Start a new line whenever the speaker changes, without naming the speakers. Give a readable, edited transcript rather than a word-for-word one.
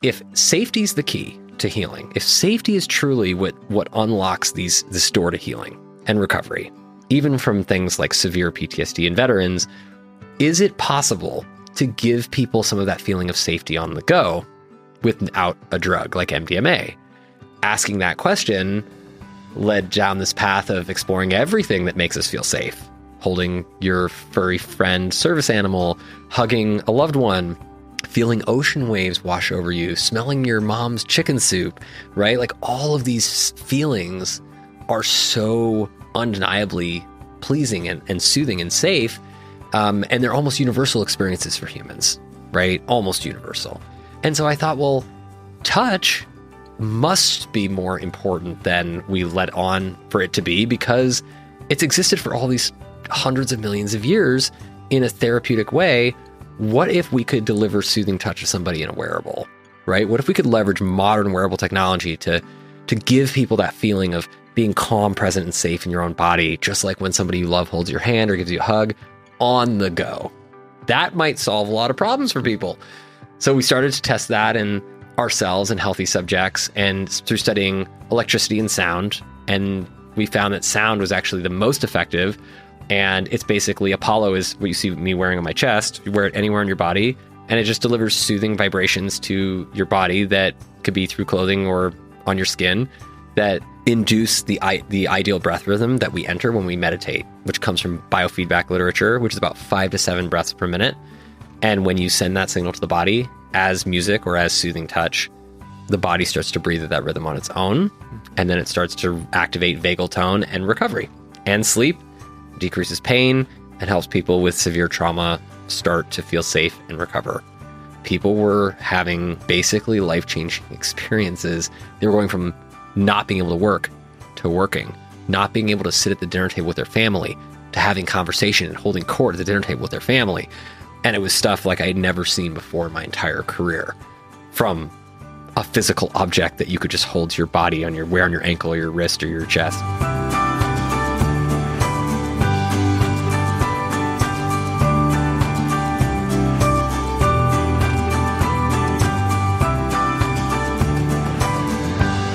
if safety is the key to healing, if safety is truly what unlocks this door to healing and recovery, even from things like severe PTSD in veterans, is it possible to give people some of that feeling of safety on the go without a drug like MDMA? Asking that question led down this path of exploring everything that makes us feel safe. Holding your furry friend service animal, hugging a loved one, feeling ocean waves wash over you, smelling your mom's chicken soup, right? Like all of these feelings are so undeniably pleasing and soothing and safe. And they're almost universal experiences for humans, right? Almost universal. And so I thought, well, touch must be more important than we let on for it to be, because it's existed for all these hundreds of millions of years in a therapeutic way. What if we could deliver soothing touch to somebody in a wearable, right? What if we could leverage modern wearable technology to give people that feeling of being calm, present, and safe in your own body, just like when somebody you love holds your hand or gives you a hug on the go? That might solve a lot of problems for people. So we started to test that in ourselves and healthy subjects, and through studying electricity and sound. And we found that sound was actually the most effective. And it's basically, Apollo is what you see me wearing on my chest. You wear it anywhere on your body, and it just delivers soothing vibrations to your body that could be through clothing or on your skin, that induce the ideal breath rhythm that we enter when we meditate, which comes from biofeedback literature, which is about 5 to 7 breaths per minute. And when you send that signal to the body as music or as soothing touch, the body starts to breathe at that rhythm on its own. And then it starts to activate vagal tone and recovery and sleep, decreases pain, and helps people with severe trauma start to feel safe and recover. People were having basically life-changing experiences. They were going from not being able to work to working, not being able to sit at the dinner table with their family to having conversation and holding court at the dinner table with their family. And it was stuff like I had never seen before in my entire career, from a physical object that you could just hold to your body, wear on your ankle or your wrist or your chest.